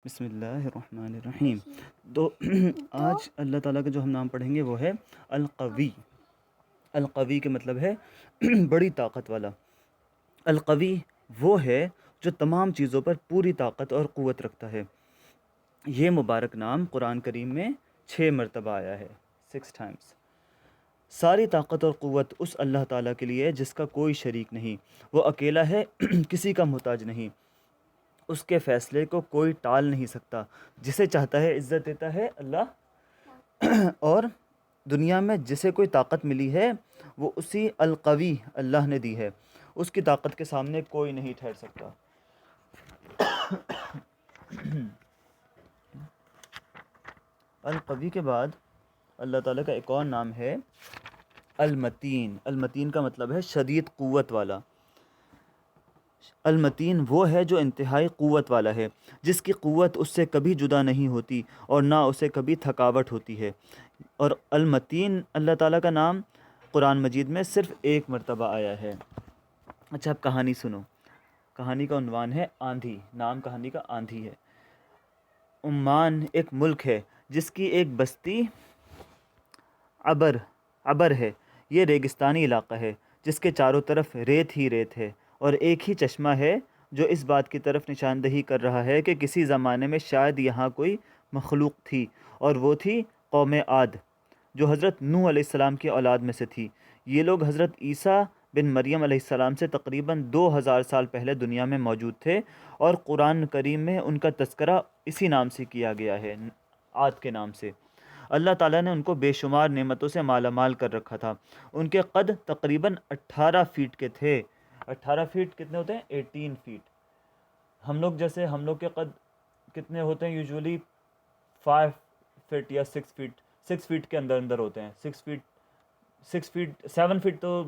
بسم اللہ الرحمن الرحیم۔ تو آج اللہ تعالیٰ کا جو ہم نام پڑھیں گے وہ ہے القوی۔ القوی کے مطلب ہے بڑی طاقت والا۔ القوی وہ ہے جو تمام چیزوں پر پوری طاقت اور قوت رکھتا ہے۔ یہ مبارک نام قرآن کریم میں 6 مرتبہ آیا ہے، 6 times۔ ساری طاقت اور قوت اس اللہ تعالیٰ کے لیے جس کا کوئی شریک نہیں، وہ اکیلا ہے، کسی کا محتاج نہیں، اس کے فیصلے کو کوئی ٹال نہیں سکتا، جسے چاہتا ہے عزت دیتا ہے اللہ، اور دنیا میں جسے کوئی طاقت ملی ہے وہ اسی القوی اللہ نے دی ہے، اس کی طاقت کے سامنے کوئی نہیں ٹھہر سکتا۔ القوی کے بعد اللہ تعالیٰ کا ایک اور نام ہے المتین۔ المتین کا مطلب ہے شدید قوت والا۔ المتین وہ ہے جو انتہائی قوت والا ہے، جس کی قوت اس سے کبھی جدا نہیں ہوتی اور نہ اسے کبھی تھکاوٹ ہوتی ہے۔ اور المتین اللہ تعالیٰ کا نام قرآن مجید میں صرف 1 مرتبہ آیا ہے۔ اچھا، اب کہانی سنو۔ کہانی کا عنوان ہے آندھی۔ نام کہانی کا آندھی ہے۔ عمان ایک ملک ہے جس کی ایک بستی عبر ہے۔ یہ ریگستانی علاقہ ہے جس کے چاروں طرف ریت ہی ریت ہے، اور ایک ہی چشمہ ہے جو اس بات کی طرف نشاندہی کر رہا ہے کہ کسی زمانے میں شاید یہاں کوئی مخلوق تھی، اور وہ تھی قوم عاد، جو حضرت نوح علیہ السلام کی اولاد میں سے تھی۔ یہ لوگ حضرت عیسیٰ بن مریم علیہ السلام سے تقریباً 2000 سال پہلے دنیا میں موجود تھے، اور قرآن کریم میں ان کا تذکرہ اسی نام سے کیا گیا ہے، عاد کے نام سے۔ اللہ تعالیٰ نے ان کو بے شمار نعمتوں سے مالا مال کر رکھا تھا۔ ان کے قد تقریباً 18 فیٹ کے تھے۔ 18 فیٹ کتنے ہوتے ہیں؟ 18 فیٹ۔ ہم لوگ کے قد کتنے ہوتے ہیں یوزولی؟ 5 فٹ یا 6 فٹ، 6 فٹ کے اندر ہوتے ہیں۔ 6 فٹ 7 فٹ تو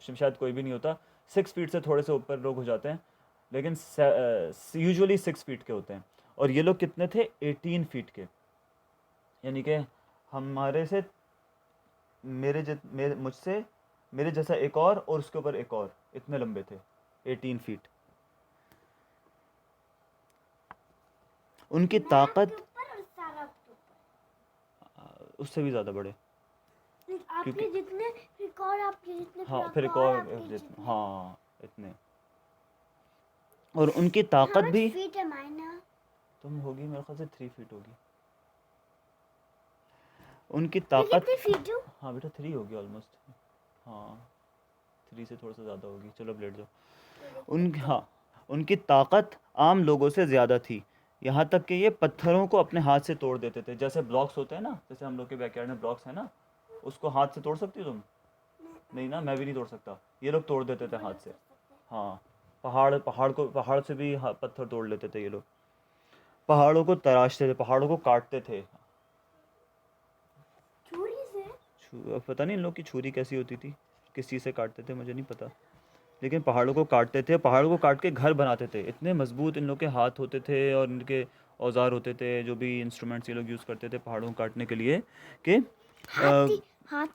شاید کوئی بھی نہیں ہوتا، 6 فٹ سے تھوڑے سے اوپر لوگ ہو جاتے ہیں، لیکن یوزولی 6 فٹ کے ہوتے ہیں۔ اور یہ لوگ کتنے تھے؟ 18 فٹ کے، یعنی کہ ہمارے سے میرے جیسا ایک اور اس کے اوپر ایک اور، اتنے لمبے تھے، 18 فیٹ۔ ان کی طاقت اس سے بھی زیادہ بڑے، ہاں پھر ایک اور، ہاں اتنے۔ اور ان کی طاقت بھی تم ہوگی میرے خیال سے 3 فیٹ ہوگی۔ ان کی طاقت، ہاں بیٹا 3 ہوگی آلموسٹ، ہاں 3 سے تھوڑا سا زیادہ ہوگی۔ چلو اب لیٹ جاؤ۔ ان کی طاقت عام لوگوں سے زیادہ تھی، یہاں تک کہ یہ پتھروں کو اپنے ہاتھ سے توڑ دیتے تھے۔ جیسے بلاکس ہوتے ہیں نا، جیسے ہم لوگ کے بیک یارڈ میں بلاکس ہیں نا، اس کو ہاتھ سے توڑ سکتی ہو تم؟ نہیں نا، میں بھی نہیں توڑ سکتا۔ یہ لوگ توڑ دیتے تھے ہاتھ سے، ہاں۔ پہاڑ سے بھی پتھر توڑ لیتے تھے یہ لوگ۔ پہاڑوں کو تراشتے تھے، پہاڑوں کو کاٹتے تھے۔ پتہ نہیں ان لوگ کی چھری کیسی ہوتی تھی، کس چیز سے کاٹتے تھے مجھے نہیں پتا، لیکن پہاڑوں کو کاٹتے تھے، پہاڑوں کو کاٹ کے گھر بناتے تھے۔ اتنے مضبوط ان لوگ کے ہاتھ ہوتے تھے، اور ان کے اوزار ہوتے تھے، جو بھی انسٹرومنٹس یہ لوگ یوز کرتے تھے پہاڑوں کو کاٹنے کے لیے، کہ ہاتھ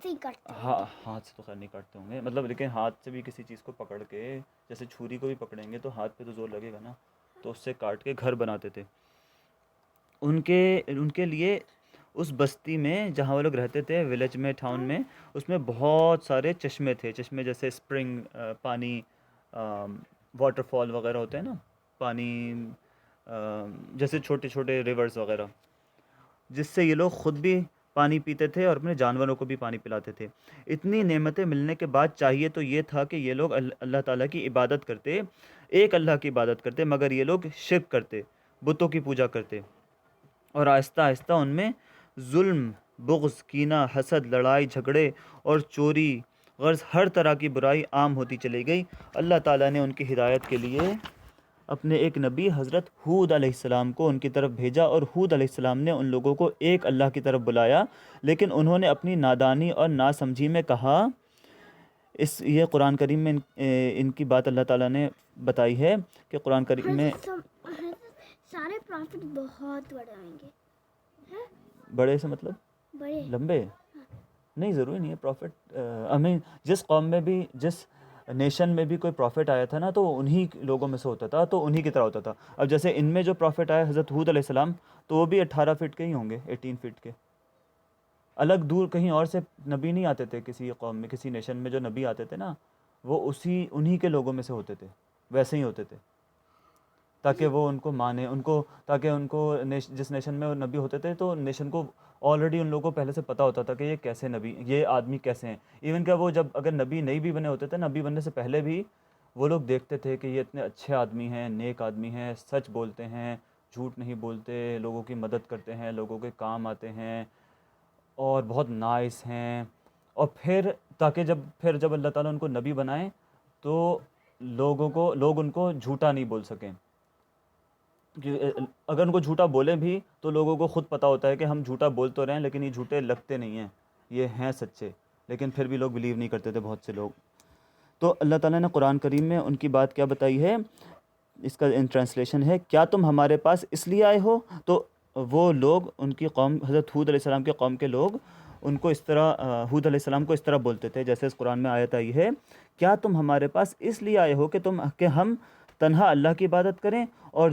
سے ہی کاٹتے ہیں۔ ہاتھ سے تو خیر نہیں کاٹتے ہوں گے، مطلب لیکن ہاتھ سے بھی کسی چیز کو پکڑ کے، جیسے چھری کو بھی پکڑیں گے تو ہاتھ پہ تو زور لگے گا نا، تو اس سے کاٹ کے گھر بناتے تھے۔ ان کے لیے اس بستی میں جہاں وہ لوگ رہتے تھے، ولیج میں، ٹاؤن میں، اس میں بہت سارے چشمے تھے۔ چشمے جیسے اسپرنگ، پانی، واٹر فال وغیرہ ہوتے ہیں نا، پانی، جیسے چھوٹے چھوٹے ریورز وغیرہ، جس سے یہ لوگ خود بھی پانی پیتے تھے اور اپنے جانوروں کو بھی پانی پلاتے تھے۔ اتنی نعمتیں ملنے کے بعد چاہیے تو یہ تھا کہ یہ لوگ اللہ تعالیٰ کی عبادت کرتے، ایک اللہ کی عبادت کرتے، مگر یہ لوگ شرک کرتے، بتوں کی پوجا کرتے، اور آہستہ آہستہ ان میں ظلم، بغض، کینہ، حسد، لڑائی جھگڑے اور چوری، غرض ہر طرح کی برائی عام ہوتی چلی گئی۔ اللہ تعالیٰ نے ان کی ہدایت کے لیے اپنے ایک نبی حضرت ہود علیہ السلام کو ان کی طرف بھیجا، اور ہود علیہ السلام نے ان لوگوں کو ایک اللہ کی طرف بلایا، لیکن انہوں نے اپنی نادانی اور ناسمجھی میں کہا۔ یہ قرآن کریم میں ان کی بات اللہ تعالیٰ نے بتائی ہے کہ قرآن کریم میں سارے پرافٹ بہت بڑے آئیں گے۔ بڑے سے مطلب بڑے لمبے نہیں، ضروری نہیں ہے پروفٹ، ہمیں جس قوم میں بھی، جس نیشن میں بھی کوئی پروفٹ آیا تھا نا تو وہ انہی لوگوں میں سے ہوتا تھا، تو انہی کی طرح ہوتا تھا. اب جیسے ان میں جو پروفٹ آیا حضرت ہود علیہ السلام، تو وہ بھی 18 فٹ کے ہی ہوں گے، 18 فٹ کے. الگ دور کہیں اور سے نبی نہیں آتے تھے کسی قوم میں، کسی نیشن میں جو نبی آتے تھے نا، وہ انہی کے لوگوں میں سے ہوتے تھے، ویسے ہی ہوتے تھے، تاکہ وہ ان کو مانے، تاکہ ان کو جس نیشن میں وہ نبی ہوتے تھے تو نیشن کو آلریڈی ان لوگوں کو پہلے سے پتہ ہوتا تھا کہ یہ کیسے نبی، یہ آدمی کیسے ہیں. ایون کہ وہ جب اگر نبی نہیں بھی بنے ہوتے تھے، نبی بننے سے پہلے بھی وہ لوگ دیکھتے تھے کہ یہ اتنے اچھے آدمی ہیں، نیک آدمی ہیں، سچ بولتے ہیں، جھوٹ نہیں بولتے، لوگوں کی مدد کرتے ہیں، لوگوں کے کام آتے ہیں، اور بہت نائس ہیں. اور تاکہ جب اللہ تعالیٰ ان کو نبی بنائیں تو لوگ ان کو جھوٹا نہیں بول سکیں. کہ اگر ان کو جھوٹا بولیں بھی تو لوگوں کو خود پتہ ہوتا ہے کہ ہم جھوٹا بول تو رہے ہیں لیکن یہ جھوٹے لگتے نہیں ہیں، یہ ہیں سچے، لیکن پھر بھی لوگ بلیو نہیں کرتے تھے بہت سے لوگ. تو اللہ تعالیٰ نے قرآن کریم میں ان کی بات کیا بتائی ہے، اس کا ٹرانسلیشن ہے، کیا تم ہمارے پاس اس لیے آئے ہو؟ تو وہ لوگ، ان کی قوم، حضرت ہود علیہ السلام کے قوم کے لوگ ان کو اس طرح، ہود علیہ السلام کو اس طرح بولتے تھے جیسے اس قرآن میں آیت آئی ہے، کیا تم ہمارے پاس اس لیے آئے ہو کہ ہم تنہا اللہ کی عبادت کریں، اور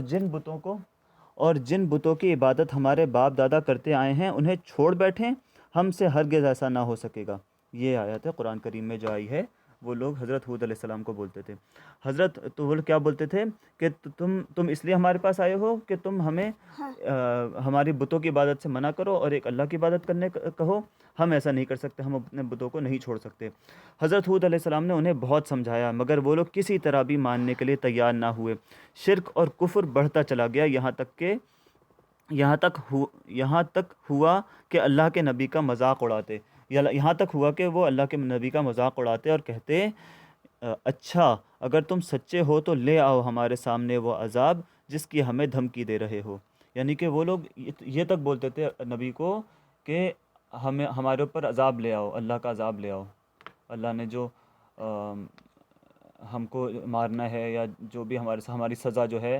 جن بتوں کی عبادت ہمارے باپ دادا کرتے آئے ہیں انہیں چھوڑ بیٹھیں، ہم سے ہرگز ایسا نہ ہو سکے گا. یہ آیت ہے قرآن کریم میں جو آئی ہے، وہ لوگ حضرت ہود علیہ السلام کو بولتے تھے. تو وہ کیا بولتے تھے کہ تم اس لیے ہمارے پاس آئے ہو کہ تم ہمیں ہماری بتوں کی عبادت سے منع کرو اور ایک اللہ کی عبادت کرنے کہو. ہم ایسا نہیں کر سکتے، ہم اپنے بتوں کو نہیں چھوڑ سکتے. حضرت ہود علیہ السلام نے انہیں بہت سمجھایا مگر وہ لوگ کسی طرح بھی ماننے کے لیے تیار نہ ہوئے. شرک اور کفر بڑھتا چلا گیا، یہاں تک ہوا کہ اللہ کے نبی کا مذاق اڑاتے، یہاں تک ہوا کہ وہ اللہ کے نبی کا مذاق اڑاتے اور کہتے، اچھا اگر تم سچے ہو تو لے آؤ ہمارے سامنے وہ عذاب جس کی ہمیں دھمکی دے رہے ہو. یعنی کہ وہ لوگ یہ تک بولتے تھے نبی کو کہ ہمارے اوپر عذاب لے آؤ، اللہ کا عذاب لے آؤ، اللہ نے جو ہم کو مارنا ہے یا جو بھی ہماری سزا جو ہے،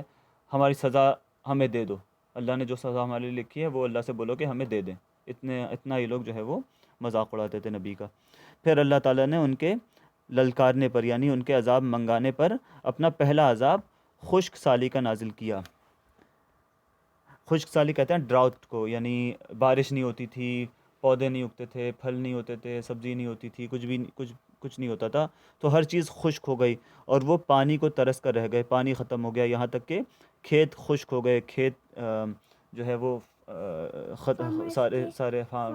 ہماری سزا ہمیں دے دو، اللہ نے جو سزا ہمارے لیے لکھی ہے وہ اللہ سے بولو کہ ہمیں دے دیں. اتنا یہ لوگ جو ہے وہ مذاق اڑاتے تھے نبی کا. پھر اللہ تعالیٰ نے ان کے للکارنے پر، یعنی ان کے عذاب منگانے پر، اپنا پہلا عذاب خشک سالی کا نازل کیا. خشک سالی کہتے ہیں ڈراؤٹ کو، یعنی بارش نہیں ہوتی تھی، پودے نہیں اگتے تھے، پھل نہیں ہوتے تھے، سبزی نہیں ہوتی تھی، کچھ نہیں ہوتا تھا، تو ہر چیز خشک ہو گئی اور وہ پانی کو ترس کر رہ گئے، پانی ختم ہو گیا، یہاں تک کہ کھیت خشک ہو گئے، کھیت جو ہے وہ سارے ہاں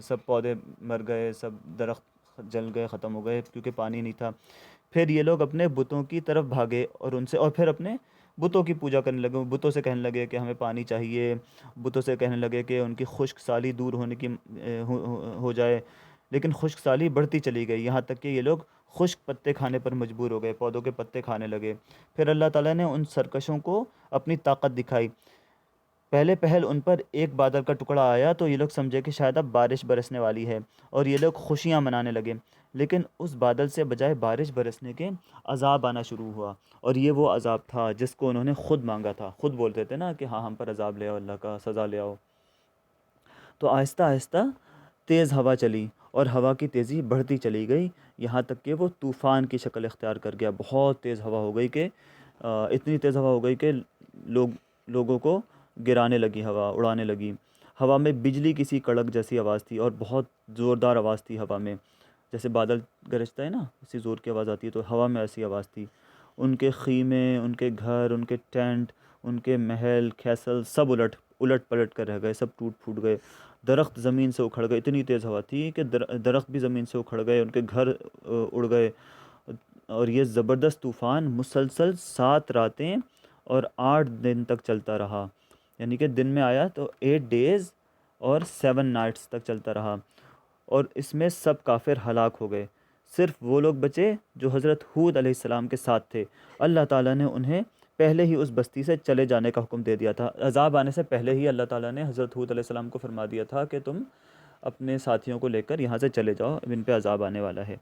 سب پودے مر گئے، سب درخت جل گئے، ختم ہو گئے کیونکہ پانی نہیں تھا. پھر یہ لوگ اپنے بتوں کی طرف بھاگے اور پھر اپنے بتوں کی پوجا کرنے لگے، بتوں سے کہنے لگے کہ ہمیں پانی چاہیے، بتوں سے کہنے لگے کہ ان کی خشک سالی دور ہونے کی ہو جائے. لیکن خشک سالی بڑھتی چلی گئی، یہاں تک کہ یہ لوگ خشک پتے کھانے پر مجبور ہو گئے، پودوں کے پتے کھانے لگے. پھر اللہ تعالیٰ نے ان سرکشوں کو اپنی طاقت دکھائی. پہل ان پر ایک بادل کا ٹکڑا آیا تو یہ لوگ سمجھے کہ شاید اب بارش برسنے والی ہے اور یہ لوگ خوشیاں منانے لگے. لیکن اس بادل سے بجائے بارش برسنے کے عذاب آنا شروع ہوا، اور یہ وہ عذاب تھا جس کو انہوں نے خود مانگا تھا. خود بولتے تھے نا کہ ہاں ہم پر عذاب لے آؤ، اللہ کا سزا لے آؤ. تو آہستہ آہستہ تیز ہوا چلی اور ہوا کی تیزی بڑھتی چلی گئی، یہاں تک کہ وہ طوفان کی شکل اختیار کر گیا. بہت تیز ہوا ہو گئی کہ اتنی تیز ہوا ہو گئی کہ لوگوں کو گرانے لگی، ہوا اڑانے لگی. ہوا میں بجلی کسی کڑک جیسی آواز تھی اور بہت زوردار آواز تھی ہوا میں، جیسے بادل گرجتا ہے نا اسی زور کی آواز آتی ہے، تو ہوا میں ایسی آواز تھی. ان کے خیمے، ان کے گھر، ان کے ٹینٹ، ان کے محل کھیسل سب الٹ پلٹ کر رہ گئے، سب ٹوٹ پھوٹ گئے. درخت زمین سے اکھڑ گئے، اتنی تیز ہوا تھی کہ درخت بھی زمین سے اکھڑ گئے، ان کے گھر اڑ گئے. اور یہ زبردست طوفان مسلسل 7 راتیں اور 8 دن تک چلتا رہا. یعنی کہ دن میں آیا تو 8 days اور 7 nights تک چلتا رہا، اور اس میں سب کافر ہلاک ہو گئے. صرف وہ لوگ بچے جو حضرت ہود علیہ السلام کے ساتھ تھے. اللہ تعالیٰ نے انہیں پہلے ہی اس بستی سے چلے جانے کا حکم دے دیا تھا. عذاب آنے سے پہلے ہی اللہ تعالیٰ نے حضرت ہود علیہ السلام کو فرما دیا تھا کہ تم اپنے ساتھیوں کو لے کر یہاں سے چلے جاؤ، اب ان پہ عذاب آنے والا ہے.